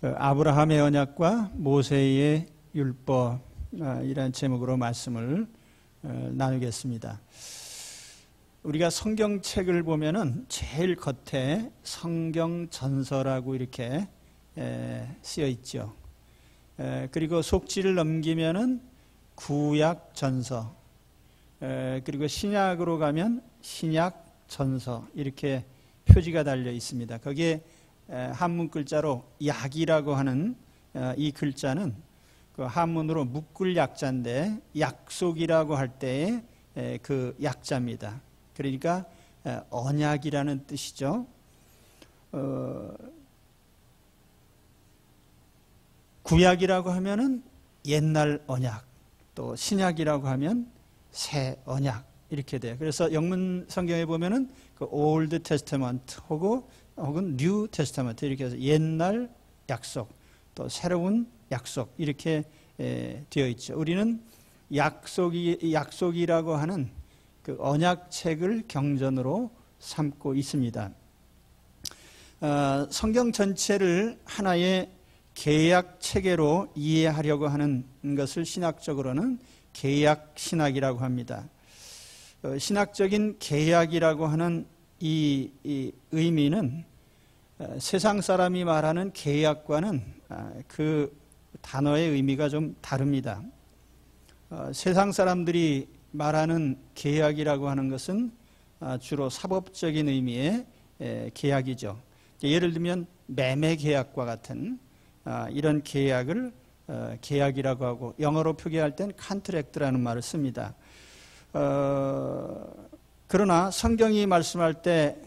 아브라함의 언약과 모세의 율법, 이런 제목으로 말씀을 나누겠습니다. 우리가 성경책을 보면은 제일 겉에 성경전서라고 이렇게 쓰여 있죠. 그리고 속지를 넘기면은 구약전서, 그리고 신약으로 가면 신약전서, 이렇게 표지가 달려 있습니다. 거기에 한문 글자로 약이라고 하는 이 글자는 그 한문으로 묶을 약자인데 약속이라고 할 때의 그 약자입니다. 그러니까 언약이라는 뜻이죠. 구약이라고 하면은 옛날 언약, 또 신약이라고 하면 새 언약, 이렇게 돼요. 그래서 영문 성경에 보면은 그 Old Testament 혹은 New Testament, 이렇게 해서 옛날 약속, 또 새로운 약속, 이렇게 되어 있죠. 우리는 약속이라고 하는 그 언약책을 경전으로 삼고 있습니다. 성경 전체를 하나의 계약 체계로 이해하려고 하는 것을 신학적으로는 계약 신학이라고 합니다. 신학적인 계약이라고 하는 이 의미는 세상 사람이 말하는 계약과는 그 단어의 의미가 좀 다릅니다. 세상 사람들이 말하는 계약이라고 하는 것은 주로 사법적인 의미의 계약이죠. 예를 들면 매매 계약과 같은 이런 계약을 계약이라고 하고, 영어로 표기할 땐 컨트랙트라는 말을 씁니다. 그러나 성경이 말씀할 때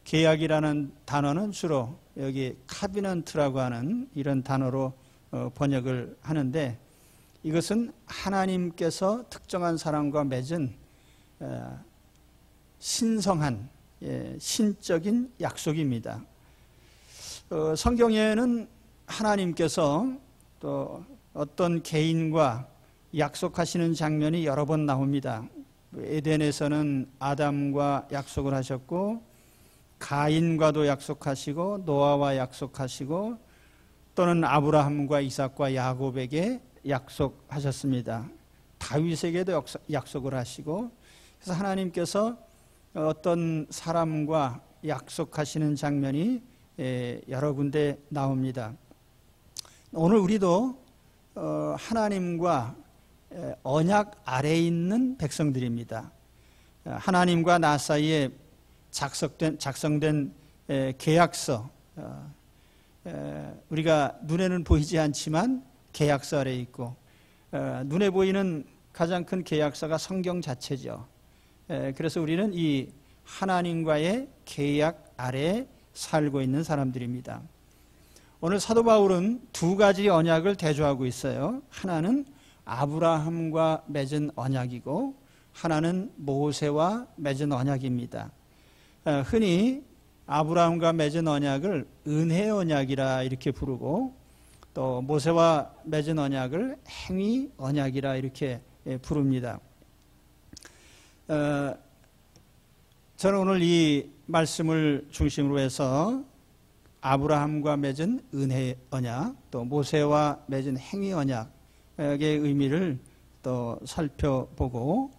계약이라는 단어는 주로 여기 카비넌트라고 하는 이런 단어로 번역을 하는데, 이것은 하나님께서 특정한 사람과 맺은 신성한 신적인 약속입니다. 성경에는 하나님께서 또 어떤 개인과 약속하시는 장면이 여러 번 나옵니다. 에덴에서는 아담과 약속을 하셨고, 가인과도 약속하시고, 노아와 약속하시고, 또는 아브라함과 이삭과 야곱에게 약속하셨습니다. 다윗에게도 약속을 하시고, 그래서 하나님께서 어떤 사람과 약속하시는 장면이 여러 군데 나옵니다. 오늘 우리도 하나님과 언약 아래에 있는 백성들입니다. 하나님과 나 사이에 작성된 계약서, 우리가 눈에는 보이지 않지만 계약서 아래에 있고, 눈에 보이는 가장 큰 계약서가 성경 자체죠. 그래서 우리는 이 하나님과의 계약 아래에 살고 있는 사람들입니다. 오늘 사도 바울은 두 가지 언약을 대조하고 있어요. 하나는 아브라함과 맺은 언약이고, 하나는 모세와 맺은 언약입니다. 흔히 아브라함과 맺은 언약을 은혜 언약이라 이렇게 부르고, 또 모세와 맺은 언약을 행위 언약이라 이렇게 부릅니다. 저는 오늘 이 말씀을 중심으로 해서 아브라함과 맺은 은혜 언약, 또 모세와 맺은 행위 언약의 의미를 또 살펴보고,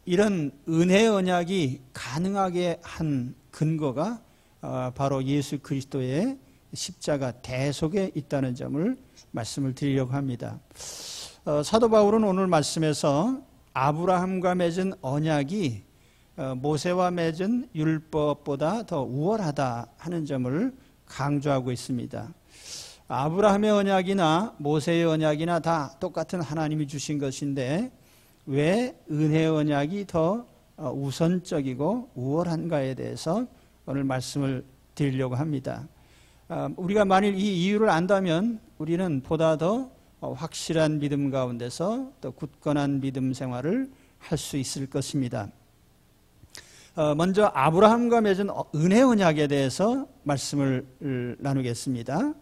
이런 은혜 언약이 가능하게 한 근거가 바로 예수 그리스도의 십자가 대속에 있다는 점을 말씀을 드리려고 합니다. 사도 바울은 오늘 말씀에서 아브라함과 맺은 언약이 모세와 맺은 율법보다 더 우월하다 하는 점을 강조하고 있습니다. 아브라함의 언약이나 모세의 언약이나 다 똑같은 하나님이 주신 것인데, 왜 은혜의 언약이 더 우선적이고 우월한가에 대해서 오늘 말씀을 드리려고 합니다. 우리가 만일 이 이유를 안다면 우리는 보다 더 확실한 믿음 가운데서 또 굳건한 믿음 생활을 할 수 있을 것입니다. 먼저 아브라함과 맺은 은혜 언약에 대해서 말씀을 나누겠습니다.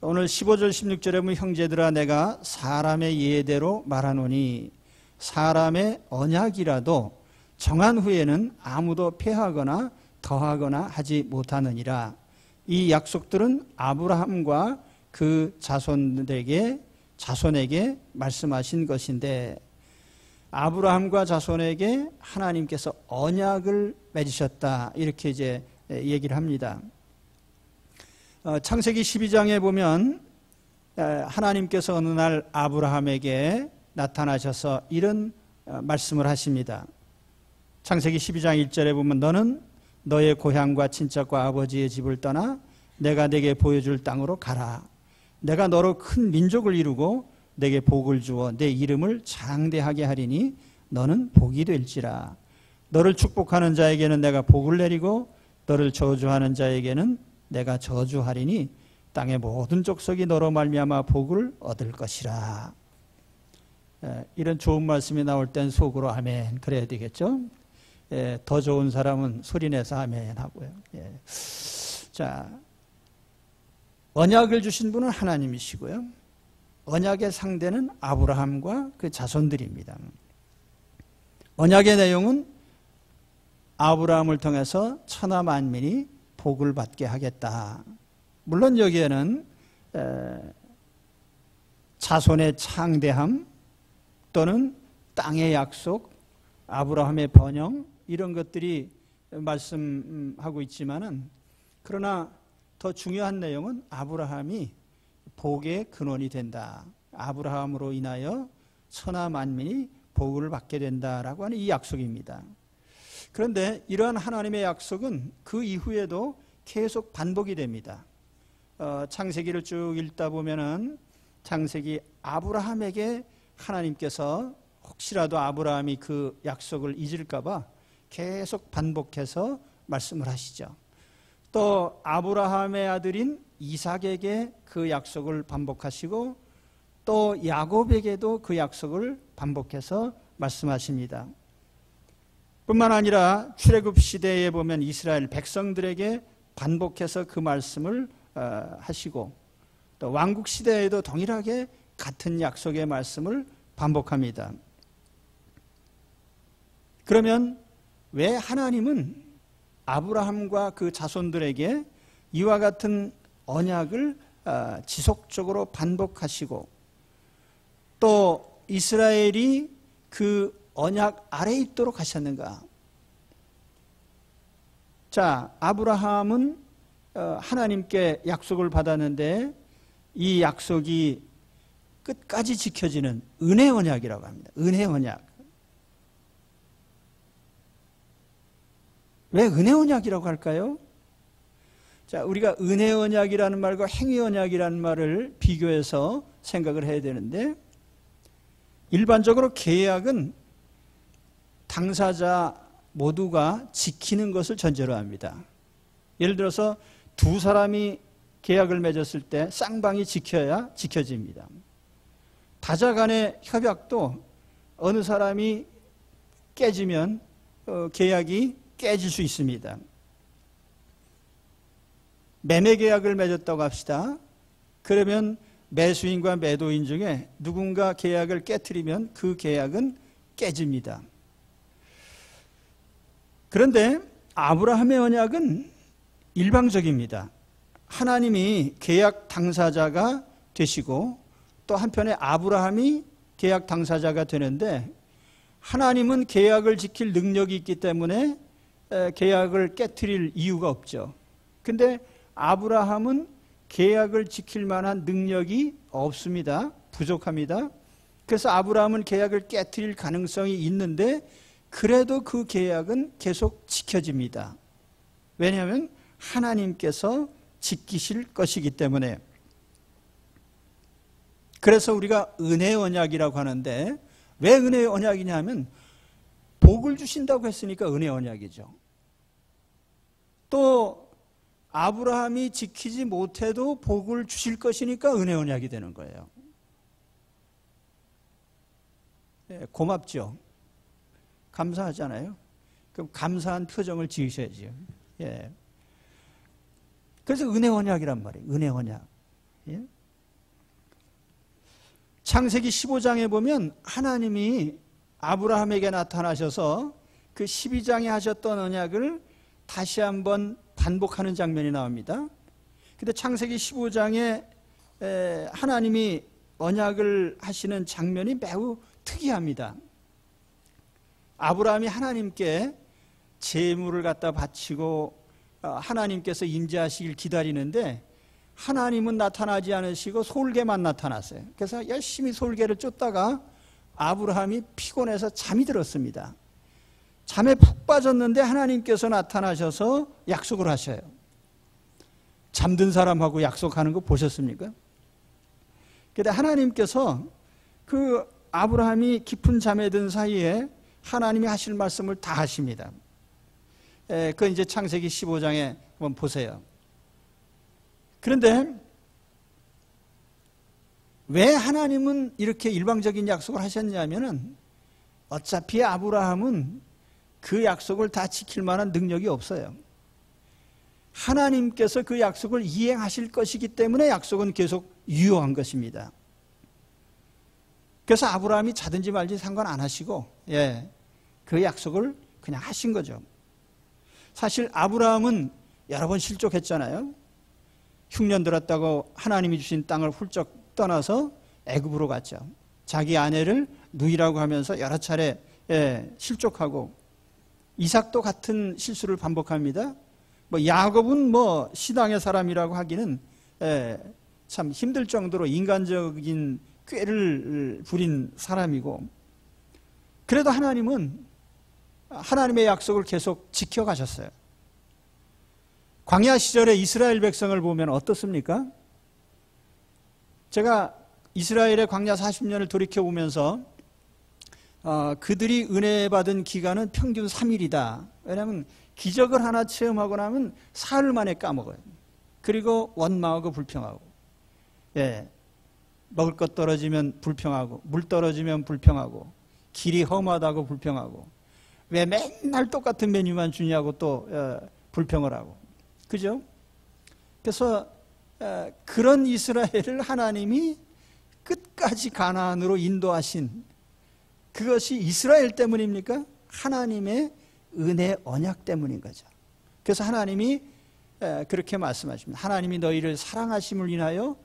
오늘 15절 16절에 보면, 형제들아 내가 사람의 예대로 말하노니 사람의 언약이라도 정한 후에는 아무도 폐하거나 더하거나 하지 못하느니라. 이 약속들은 아브라함과 그 자손에게 말씀하신 것인데, 아브라함과 자손에게 하나님께서 언약을 맺으셨다, 이렇게 이제 얘기를 합니다. 창세기 12장에 보면 하나님께서 어느 날 아브라함에게 나타나셔서 이런 말씀을 하십니다. 창세기 12장 1절에 보면 너는 너의 고향과 친척과 아버지의 집을 떠나 내가 네게 보여줄 땅으로 가라. 내가 너로 큰 민족을 이루고 내게 복을 주어 내 이름을 장대하게 하리니 너는 복이 될지라. 너를 축복하는 자에게는 내가 복을 내리고 너를 저주하는 자에게는 내가 저주하리니 땅의 모든 족속이 너로 말미암아 복을 얻을 것이라. 이런 좋은 말씀이 나올 땐 속으로 아멘 그래야 되겠죠. 더 좋은 사람은 소리내서 아멘 하고요. 자, 언약을 주신 분은 하나님이시고요, 언약의 상대는 아브라함과 그 자손들입니다. 언약의 내용은 아브라함을 통해서 천하 만민이 복을 받게 하겠다. 물론 여기에는 자손의 창대함 또는 땅의 약속, 아브라함의 번영, 이런 것들이 말씀하고 있지만은, 그러나 더 중요한 내용은 아브라함이 복의 근원이 된다. 아브라함으로 인하여 천하 만민이 복을 받게 된다라고 하는 이 약속입니다. 그런데 이러한 하나님의 약속은 그 이후에도 계속 반복이 됩니다. 창세기를 쭉 읽다 보면은 창세기 아브라함에게 하나님께서 혹시라도 아브라함이 그 약속을 잊을까 봐 계속 반복해서 말씀을 하시죠. 또 아브라함의 아들인 이삭에게 그 약속을 반복하시고 또 야곱에게도 그 약속을 반복해서 말씀하십니다. 뿐만 아니라 출애굽 시대에 보면 이스라엘 백성들에게 반복해서 그 말씀을 하시고, 또 왕국 시대에도 동일하게 같은 약속의 말씀을 반복합니다. 그러면 왜 하나님은 아브라함과 그 자손들에게 이와 같은 언약을 지속적으로 반복하시고 또 이스라엘이 그 언약 아래에 있도록 하셨는가? 자, 아브라함은 하나님께 약속을 받았는데 이 약속이 끝까지 지켜지는 은혜 언약이라고 합니다. 은혜 언약. 왜 은혜 언약이라고 할까요? 자, 우리가 은혜 언약이라는 말과 행위 언약이라는 말을 비교해서 생각을 해야 되는데, 일반적으로 계약은 당사자 모두가 지키는 것을 전제로 합니다. 예를 들어서 두 사람이 계약을 맺었을 때 쌍방이 지켜야 지켜집니다. 다자 간의 협약도 어느 사람이 깨지면 계약이 깨질 수 있습니다. 매매 계약을 맺었다고 합시다. 그러면 매수인과 매도인 중에 누군가 계약을 깨트리면 그 계약은 깨집니다. 그런데 아브라함의 언약은 일방적입니다. 하나님이 계약 당사자가 되시고 또 한편에 아브라함이 계약 당사자가 되는데, 하나님은 계약을 지킬 능력이 있기 때문에 계약을 깨트릴 이유가 없죠. 근데 아브라함은 계약을 지킬 만한 능력이 없습니다. 부족합니다. 그래서 아브라함은 계약을 깨트릴 가능성이 있는데 그래도 그 계약은 계속 지켜집니다. 왜냐하면 하나님께서 지키실 것이기 때문에. 그래서 우리가 은혜 언약이라고 하는데, 왜 은혜 언약이냐 하면 복을 주신다고 했으니까 은혜 언약이죠. 또 아브라함이 지키지 못해도 복을 주실 것이니까 은혜 언약이 되는 거예요. 고맙죠. 감사하잖아요. 그럼 감사한 표정을 지으셔야죠. 예. 그래서 은혜 언약이란 말이에요. 은혜 언약. 예? 창세기 15장에 보면 하나님이 아브라함에게 나타나셔서 그 12장에 하셨던 언약을 다시 한번 반복하는 장면이 나옵니다. 근데 창세기 15장에 하나님이 언약을 하시는 장면이 매우 특이합니다. 아브라함이 하나님께 제물을 갖다 바치고 하나님께서 임재하시길 기다리는데 하나님은 나타나지 않으시고 솔개만 나타났어요. 그래서 열심히 솔개를 쫓다가 아브라함이 피곤해서 잠이 들었습니다. 잠에 푹 빠졌는데 하나님께서 나타나셔서 약속을 하셔요. 잠든 사람하고 약속하는 거 보셨습니까? 그런데 하나님께서 그 아브라함이 깊은 잠에 든 사이에 하나님이 하실 말씀을 다 하십니다. 그건 이제 창세기 15장에 한번 보세요. 그런데 왜 하나님은 이렇게 일방적인 약속을 하셨냐면은 어차피 아브라함은 그 약속을 다 지킬 만한 능력이 없어요. 하나님께서 그 약속을 이행하실 것이기 때문에 약속은 계속 유효한 것입니다. 그래서 아브라함이 자든지 말든지 상관 안 하시고 그 약속을 그냥 하신 거죠. 사실 아브라함은 여러 번 실족했잖아요. 흉년 들었다고 하나님이 주신 땅을 훌쩍 떠나서 애굽으로 갔죠. 자기 아내를 누이라고 하면서 여러 차례 실족하고, 이삭도 같은 실수를 반복합니다. 야곱은 시당의 사람이라고 하기는 참 힘들 정도로 인간적인 꾀를 부린 사람이고, 그래도 하나님은 하나님의 약속을 계속 지켜가셨어요. 광야 시절에 이스라엘 백성을 보면 어떻습니까? 제가 이스라엘의 광야 40년을 돌이켜보면서 그들이 은혜 받은 기간은 평균 3일이다. 왜냐하면 기적을 하나 체험하고 나면 사흘 만에 까먹어요. 그리고 원망하고 불평하고, 먹을 것 떨어지면 불평하고, 물 떨어지면 불평하고, 길이 험하다고 불평하고, 왜 맨날 똑같은 메뉴만 주냐고 또 불평을 하고, 그죠? 그래서 그런 이스라엘을 하나님이 끝까지 가나안으로 인도하신, 그것이 이스라엘 때문입니까? 하나님의 은혜 언약 때문인 거죠. 그래서 하나님이 그렇게 말씀하십니다. 하나님이 너희를 사랑하심을 인하여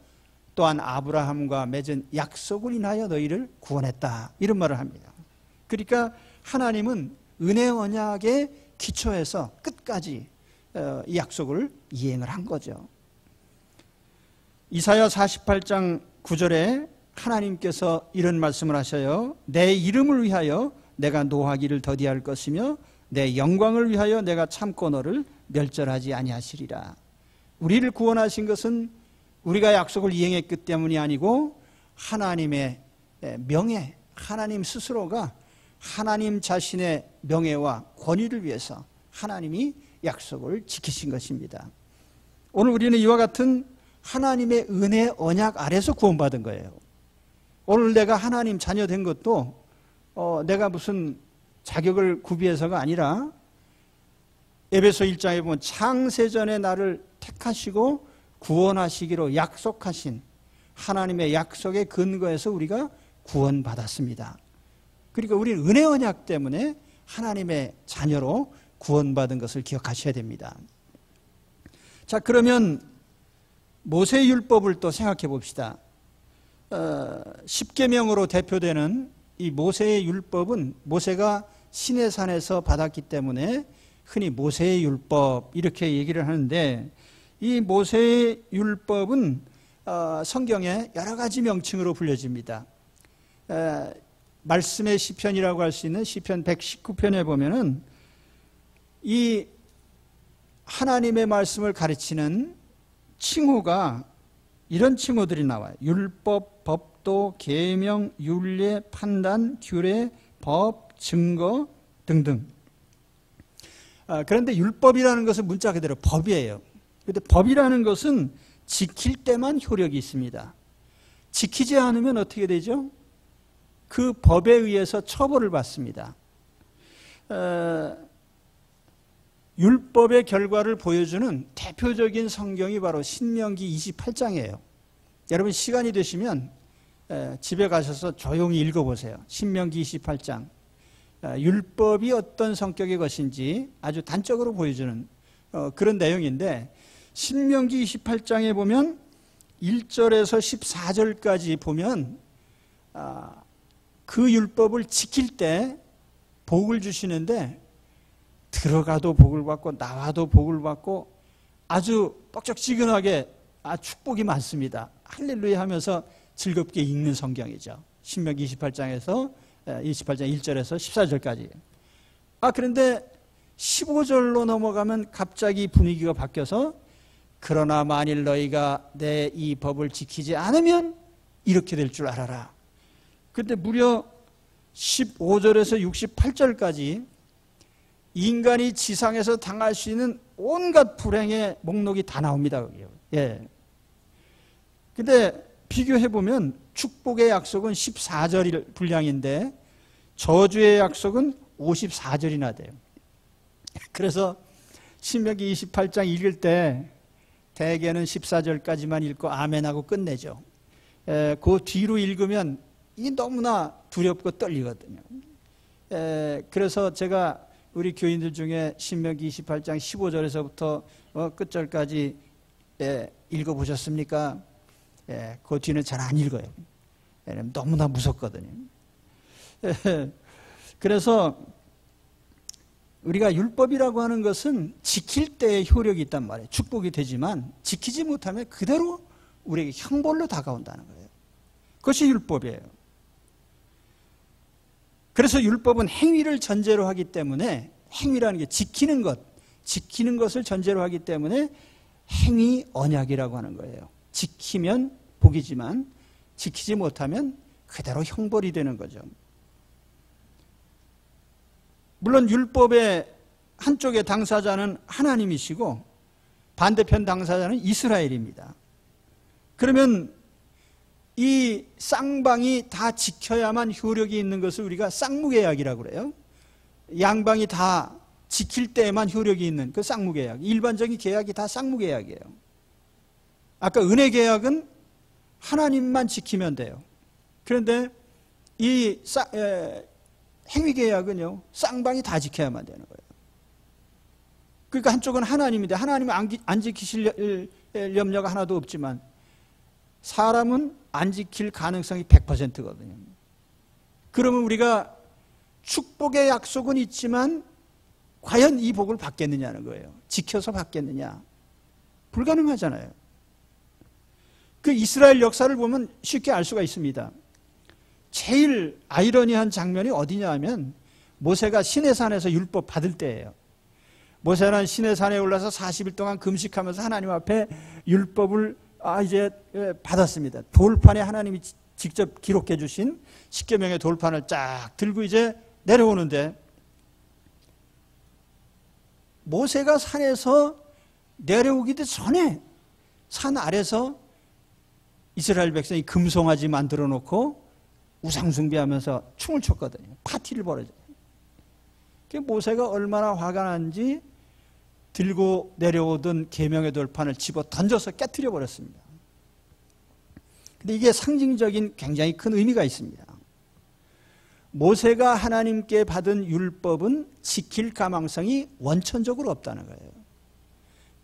또한 아브라함과 맺은 약속을 인하여 너희를 구원했다, 이런 말을 합니다. 그러니까 하나님은 은혜 언약에 기초해서 끝까지 이 약속을 이행을 한 거죠. 이사야 48장 9절에 하나님께서 이런 말씀을 하셔요. 내 이름을 위하여 내가 노하기를 더디할 것이며 내 영광을 위하여 내가 참고 너를 멸절하지 아니하시리라. 우리를 구원하신 것은 우리가 약속을 이행했기 때문이 아니고 하나님의 명예, 하나님 스스로가 하나님 자신의 명예와 권위를 위해서 하나님이 약속을 지키신 것입니다. 오늘 우리는 이와 같은 하나님의 은혜 언약 아래서 구원받은 거예요. 오늘 내가 하나님 자녀 된 것도 내가 무슨 자격을 구비해서가 아니라 에베소 1장에 보면 창세전에 나를 택하시고 구원하시기로 약속하신 하나님의 약속의 근거에서 우리가 구원받았습니다. 그러니까 우리는 은혜 언약 때문에 하나님의 자녀로 구원받은 것을 기억하셔야 됩니다. 자, 그러면 모세율법을 또 생각해 봅시다. 십계명으로 대표되는 이 모세의 율법은 모세가 시내산에서 받았기 때문에 흔히 모세의 율법 이렇게 얘기를 하는데, 이 모세의 율법은 성경에 여러 가지 명칭으로 불려집니다. 말씀의 시편이라고 할 수 있는 시편 119편에 보면은 이 하나님의 말씀을 가르치는 칭호가 이런 칭호들이 나와요. 율법, 법도, 계명, 율례, 판단, 규례, 법, 증거 등등. 그런데 율법이라는 것은 문자 그대로 법이에요. 그런데 법이라는 것은 지킬 때만 효력이 있습니다. 지키지 않으면 어떻게 되죠? 그 법에 의해서 처벌을 받습니다. 율법의 결과를 보여주는 대표적인 성경이 바로 신명기 28장이에요. 여러분 시간이 되시면 집에 가셔서 조용히 읽어보세요. 신명기 28장. 율법이 어떤 성격의 것인지 아주 단적으로 보여주는 그런 내용인데, 신명기 28장에 보면 1절에서 14절까지 보면 그 율법을 지킬 때 복을 주시는데 들어가도 복을 받고 나와도 복을 받고 아주 뻑적지근하게 축복이 많습니다. 할렐루야 하면서 즐겁게 읽는 성경이죠. 신명기 28장에서 1절에서 14절까지. 그런데 15절로 넘어가면 갑자기 분위기가 바뀌어서 그러나 만일 너희가 내 이 법을 지키지 않으면 이렇게 될 줄 알아라. 근데 무려 15절에서 68절까지 인간이 지상에서 당할 수 있는 온갖 불행의 목록이 다 나옵니다. 거기요. 예. 근데 비교해보면 축복의 약속은 14절 분량인데 저주의 약속은 54절이나 돼요. 그래서 신명기 28장 읽을 때 대개는 14절까지만 읽고 아멘하고 끝내죠. 그 뒤로 읽으면 이게 너무나 두렵고 떨리거든요. 그래서 제가 우리 교인들 중에 신명기 28장 15절에서부터 끝절까지 읽어보셨습니까? 그 뒤는 잘 안 읽어요. 너무나 무섭거든요. 그래서 우리가 율법이라고 하는 것은 지킬 때의 효력이 있단 말이에요. 축복이 되지만 지키지 못하면 그대로 우리에게 형벌로 다가온다는 거예요. 그것이 율법이에요. 그래서 율법은 행위를 전제로 하기 때문에 행위라는 게 지키는 것을 전제로 하기 때문에 행위 언약이라고 하는 거예요. 지키면 복이지만 지키지 못하면 그대로 형벌이 되는 거죠. 물론 율법의 한쪽의 당사자는 하나님이시고 반대편 당사자는 이스라엘입니다. 그러면 이 쌍방이 다 지켜야만 효력이 있는 것을 우리가 쌍무계약이라고 그래요. 양방이 다 지킬 때에만 효력이 있는 그 쌍무계약. 일반적인 계약이 다 쌍무계약이에요. 아까 은혜계약은 하나님만 지키면 돼요. 그런데 이 행위계약은요, 쌍방이 다 지켜야만 되는 거예요. 그러니까 한쪽은 하나님인데 하나님은 안 지키실 염려가 하나도 없지만 사람은 안 지킬 가능성이 100%거든요. 그러면 우리가 축복의 약속은 있지만 과연 이 복을 받겠느냐는 거예요. 지켜서 받겠느냐? 불가능하잖아요. 그 이스라엘 역사를 보면 쉽게 알 수가 있습니다. 제일 아이러니한 장면이 어디냐 하면 모세가 시내산에서 율법 받을 때예요. 모세는 시내산에 올라서 40일 동안 금식하면서 하나님 앞에 율법을 이제 받았습니다. 돌판에 하나님이 직접 기록해 주신 십계명의 돌판을 쫙 들고 이제 내려오는데 모세가 산에서 내려오기도 전에 산 아래서 이스라엘 백성이 금송아지 만들어 놓고 우상숭배하면서 춤을 췄거든요. 파티를 벌여줘요. 모세가 얼마나 화가 난지 들고 내려오던 계명의 돌판을 집어 던져서 깨트려 버렸습니다. 근데 이게 상징적인 굉장히 큰 의미가 있습니다. 모세가 하나님께 받은 율법은 지킬 가망성이 원천적으로 없다는 거예요.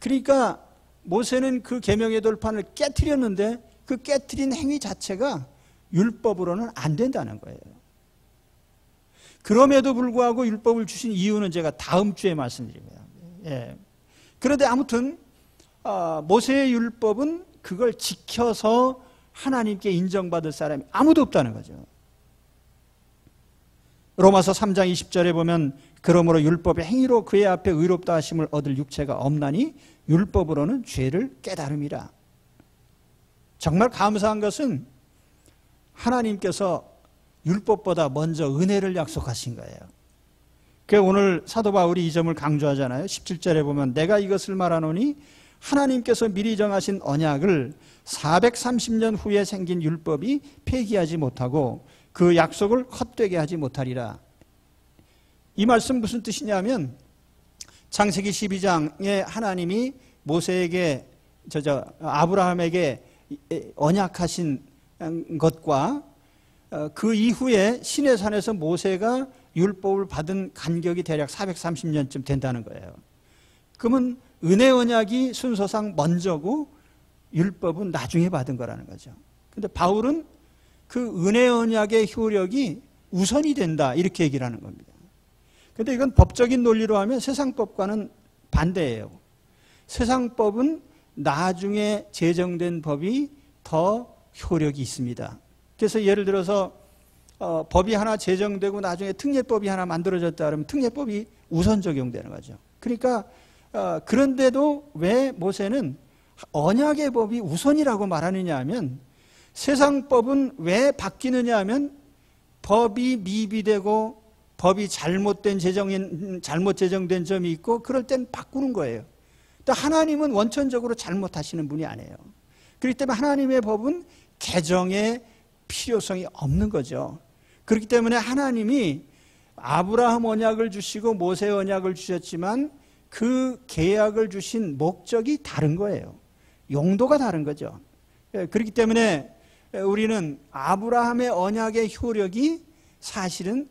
그러니까 모세는 그 계명의 돌판을 깨트렸는데 그 깨트린 행위 자체가 율법으로는 안 된다는 거예요. 그럼에도 불구하고 율법을 주신 이유는 제가 다음 주에 말씀드립니다. 예. 그런데 아무튼 모세의 율법은 그걸 지켜서 하나님께 인정받을 사람이 아무도 없다는 거죠. 로마서 3장 20절에 보면 그러므로 율법의 행위로 그의 앞에 의롭다 하심을 얻을 육체가 없나니 율법으로는 죄를 깨달음이라. 정말 감사한 것은 하나님께서 율법보다 먼저 은혜를 약속하신 거예요. 그 오늘 사도 바울이 이 점을 강조하잖아요. 17절에 보면 내가 이것을 말하노니 하나님께서 미리 정하신 언약을 430년 후에 생긴 율법이 폐기하지 못하고 그 약속을 헛되게 하지 못하리라. 이 말씀 무슨 뜻이냐면 창세기 12장에 하나님이 모세에게 아브라함에게 언약하신 것과 그 이후에 시내산에서 모세가 율법을 받은 간격이 대략 430년쯤 된다는 거예요. 그러면 은혜 언약이 순서상 먼저고 율법은 나중에 받은 거라는 거죠. 근데 바울은 그 은혜 언약의 효력이 우선이 된다 이렇게 얘기를 하는 겁니다. 근데 이건 법적인 논리로 하면 세상법과는 반대예요. 세상법은 나중에 제정된 법이 더 효력이 있습니다. 그래서 예를 들어서 법이 하나 제정되고 나중에 특례법이 하나 만들어졌다 그러면 특례법이 우선 적용되는 거죠. 그러니까 그런데도 왜 모세는 언약의 법이 우선이라고 말하느냐 하면 세상법은 왜 바뀌느냐 하면 법이 미비되고 법이 잘못 제정된 점이 있고 그럴 땐 바꾸는 거예요. 또 하나님은 원천적으로 잘못하시는 분이 아니에요. 그렇기 때문에 하나님의 법은 개정의 필요성이 없는 거죠. 그렇기 때문에 하나님이 아브라함 언약을 주시고 모세 언약을 주셨지만 그 계약을 주신 목적이 다른 거예요. 용도가 다른 거죠. 그렇기 때문에 우리는 아브라함의 언약의 효력이 사실은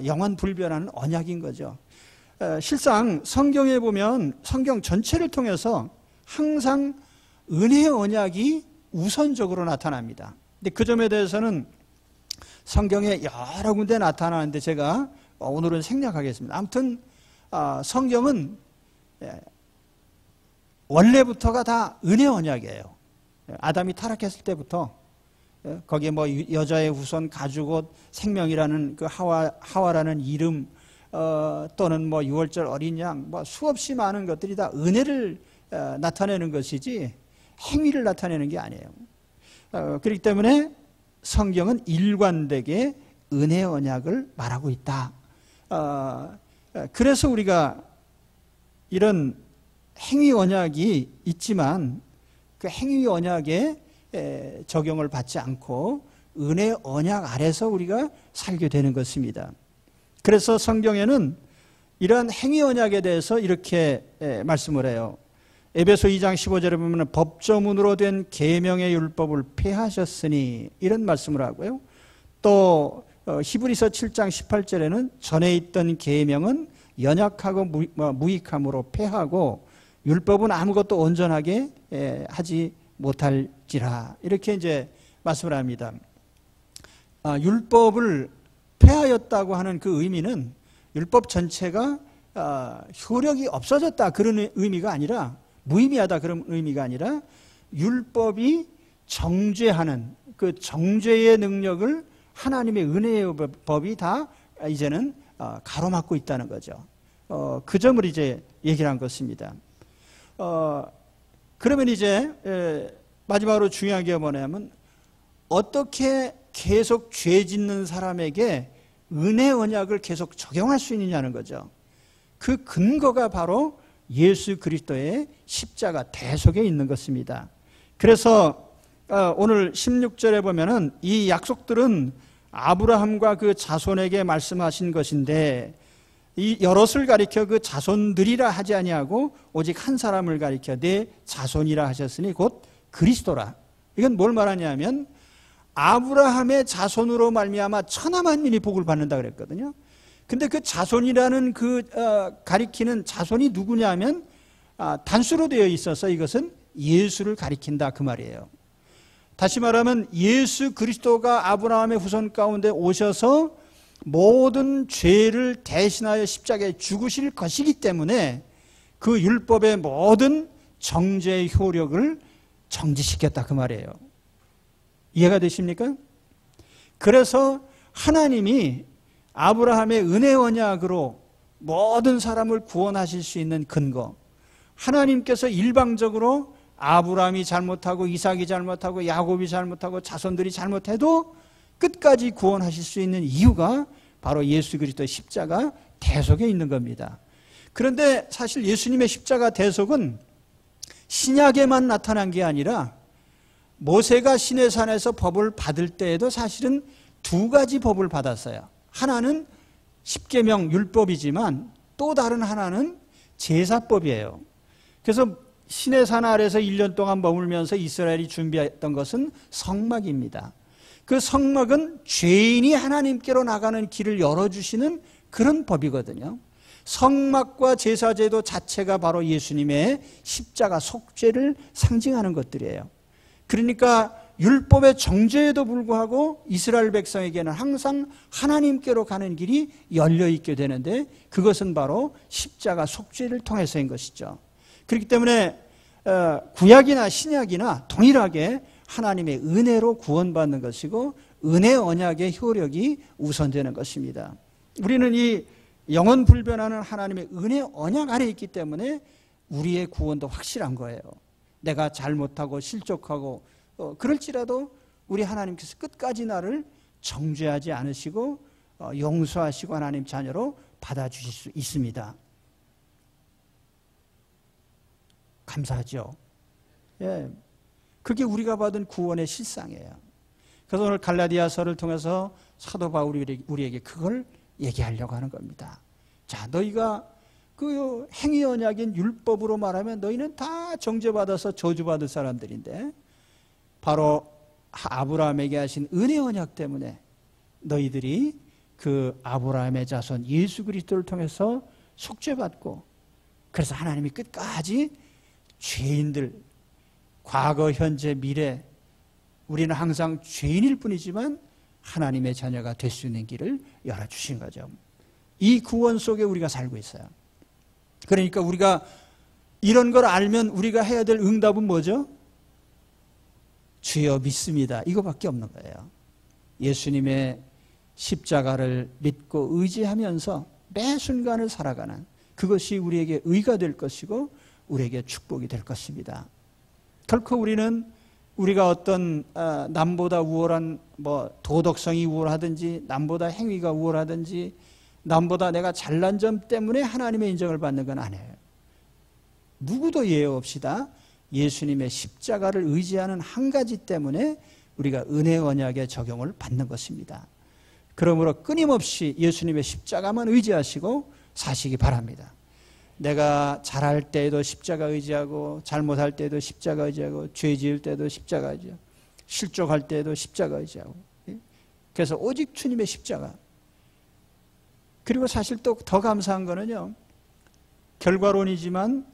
영원 불변하는 언약인 거죠. 실상 성경에 보면 성경 전체를 통해서 항상 은혜의 언약이 우선적으로 나타납니다. 근데 그 점에 대해서는 성경에 여러 군데 나타나는데 제가 오늘은 생략하겠습니다. 아무튼 성경은 원래부터가 다 은혜 언약이에요. 아담이 타락했을 때부터 거기에 뭐 여자의 후손, 가죽옷, 생명이라는 그 하와라는 이름 또는 뭐 유월절 어린 양, 뭐 수없이 많은 것들이 다 은혜를 나타내는 것이지 행위를 나타내는 게 아니에요. 그렇기 때문에 성경은 일관되게 은혜 언약을 말하고 있다. 그래서 우리가 이런 행위 언약이 있지만 그 행위 언약에 적용을 받지 않고 은혜 언약 아래서 우리가 살게 되는 것입니다. 그래서 성경에는 이러한 행위 언약에 대해서 이렇게 말씀을 해요. 에베소 2장 15절에 보면 법조문으로 된 계명의 율법을 폐하셨으니 이런 말씀을 하고요. 또 히브리서 7장 18절에는 전에 있던 계명은 연약하고 무익함으로 폐하고 율법은 아무것도 온전하게 하지 못할지라 이렇게 이제 말씀을 합니다. 율법을 폐하였다고 하는 그 의미는 율법 전체가 효력이 없어졌다 그런 의미가 아니라 무의미하다 그런 의미가 아니라 율법이 정죄하는 그 정죄의 능력을 하나님의 은혜의 법이 다 이제는 가로막고 있다는 거죠. 그 점을 이제 얘기를 한 것입니다. 그러면 이제 마지막으로 중요한 게 뭐냐면 어떻게 계속 죄 짓는 사람에게 은혜 언약을 계속 적용할 수 있느냐는 거죠. 그 근거가 바로 예수 그리스도의 십자가 대속에 있는 것입니다. 그래서 오늘 16절에 보면은 이 약속들은 아브라함과 그 자손에게 말씀하신 것인데 이 여럿을 가리켜 그 자손들이라 하지 아니하고 오직 한 사람을 가리켜 내 자손이라 하셨으니 곧 그리스도라. 이건 뭘 말하냐면 아브라함의 자손으로 말미암아 천하 만민이 복을 받는다 그랬거든요. 근데 그 자손이라는 그 가리키는 자손이 누구냐면 단수로 되어 있어서 이것은 예수를 가리킨다 그 말이에요. 다시 말하면 예수 그리스도가 아브라함의 후손 가운데 오셔서 모든 죄를 대신하여 십자가에 죽으실 것이기 때문에 그 율법의 모든 정죄의 효력을 정지시켰다 그 말이에요. 이해가 되십니까? 그래서 하나님이 아브라함의 은혜 언약으로 모든 사람을 구원하실 수 있는 근거, 하나님께서 일방적으로 아브라함이 잘못하고 이삭이 잘못하고 야곱이 잘못하고 자손들이 잘못해도 끝까지 구원하실 수 있는 이유가 바로 예수 그리스도의 십자가 대속에 있는 겁니다. 그런데 사실 예수님의 십자가 대속은 신약에만 나타난 게 아니라 모세가 시내산에서 법을 받을 때에도 사실은 두 가지 법을 받았어요. 하나는 십계명 율법이지만 또 다른 하나는 제사법이에요. 그래서 시내산 아래서 1년 동안 머물면서 이스라엘이 준비했던 것은 성막입니다. 그 성막은 죄인이 하나님께로 나가는 길을 열어주시는 그런 법이거든요. 성막과 제사제도 자체가 바로 예수님의 십자가 속죄를 상징하는 것들이에요. 그러니까 율법의 정죄에도 불구하고 이스라엘 백성에게는 항상 하나님께로 가는 길이 열려 있게 되는데, 그것은 바로 십자가 속죄를 통해서인 것이죠. 그렇기 때문에 구약이나 신약이나 동일하게 하나님의 은혜로 구원받는 것이고 은혜 언약의 효력이 우선되는 것입니다. 우리는 이 영원 불변하는 하나님의 은혜 언약 아래 있기 때문에 우리의 구원도 확실한 거예요. 내가 잘못하고 실족하고 그럴지라도 우리 하나님께서 끝까지 나를 정죄하지 않으시고 용서하시고 하나님 자녀로 받아주실 수 있습니다. 감사하죠. 예, 그게 우리가 받은 구원의 실상이에요. 그래서 오늘 갈라디아서를 통해서 사도 바울이 우리에게 그걸 얘기하려고 하는 겁니다. 자, 너희가 그 행위 언약인 율법으로 말하면 너희는 다 정죄받아서 저주받을 사람들인데, 바로 아브라함에게 하신 은혜 언약 때문에 너희들이 그 아브라함의 자손 예수 그리스도를 통해서 속죄받고, 그래서 하나님이 끝까지 죄인들, 과거, 현재, 미래, 우리는 항상 죄인일 뿐이지만 하나님의 자녀가 될 수 있는 길을 열어주신 거죠. 이 구원 속에 우리가 살고 있어요. 그러니까 우리가 이런 걸 알면 우리가 해야 될 응답은 뭐죠? 주여 믿습니다. 이거밖에 없는 거예요. 예수님의 십자가를 믿고 의지하면서 매 순간을 살아가는, 그것이 우리에게 의가 될 것이고 우리에게 축복이 될 것입니다. 결코 우리가 어떤 남보다 우월한 도덕성이 우월하든지 남보다 행위가 우월하든지 남보다 내가 잘난 점 때문에 하나님의 인정을 받는 건 아니에요. 누구도 예외 없이 다 예수님의 십자가를 의지하는 한 가지 때문에 우리가 은혜 언약의 적용을 받는 것입니다. 그러므로 끊임없이 예수님의 십자가만 의지하시고 사시기 바랍니다. 내가 잘할 때에도 십자가 의지하고 잘못할 때에도 십자가 의지하고 죄 지을 때도 십자가 의지하고 실족할 때에도 십자가 의지하고, 그래서 오직 주님의 십자가. 그리고 사실 또 더 감사한 거는요, 결과론이지만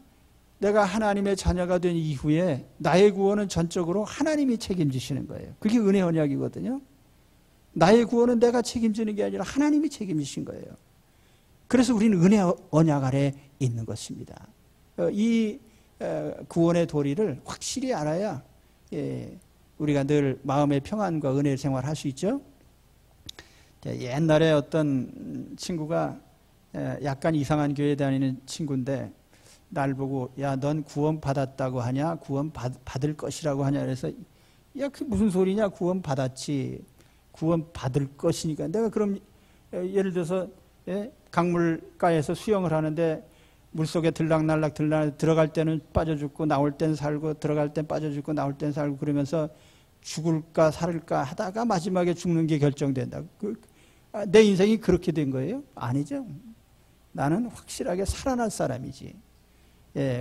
내가 하나님의 자녀가 된 이후에 나의 구원은 전적으로 하나님이 책임지시는 거예요. 그게 은혜 언약이거든요. 나의 구원은 내가 책임지는 게 아니라 하나님이 책임지신 거예요. 그래서 우리는 은혜 언약 아래 있는 것입니다. 이 구원의 도리를 확실히 알아야 우리가 늘 마음의 평안과 은혜의 생활을 할 수 있죠. 옛날에 어떤 친구가, 약간 이상한 교회 다니는 친구인데 날 보고, 야, 넌 구원 받았다고 하냐? 구원 받을 것이라고 하냐? 그래서, 야, 그게 무슨 소리냐? 구원 받았지. 구원 받을 것이니까. 내가 그럼 예를 들어서 강물가에서 수영을 하는데 물속에 들락날락 들어갈 때는 빠져 죽고 나올 땐 살고, 들어갈 땐 빠져 죽고 나올 땐 살고, 그러면서 죽을까 살을까 하다가 마지막에 죽는 게 결정된다. 내 인생이 그렇게 된 거예요? 아니죠. 나는 확실하게 살아날 사람이지,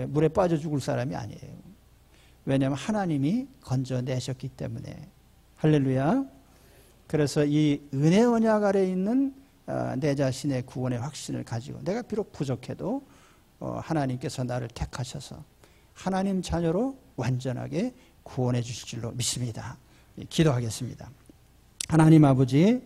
물에 빠져 죽을 사람이 아니에요. 왜냐하면 하나님이 건져내셨기 때문에. 할렐루야. 그래서 이 은혜 언약 아래 있는 내 자신의 구원의 확신을 가지고, 내가 비록 부족해도 하나님께서 나를 택하셔서 하나님 자녀로 완전하게 구원해 주실 줄로 믿습니다. 기도하겠습니다. 하나님 아버지,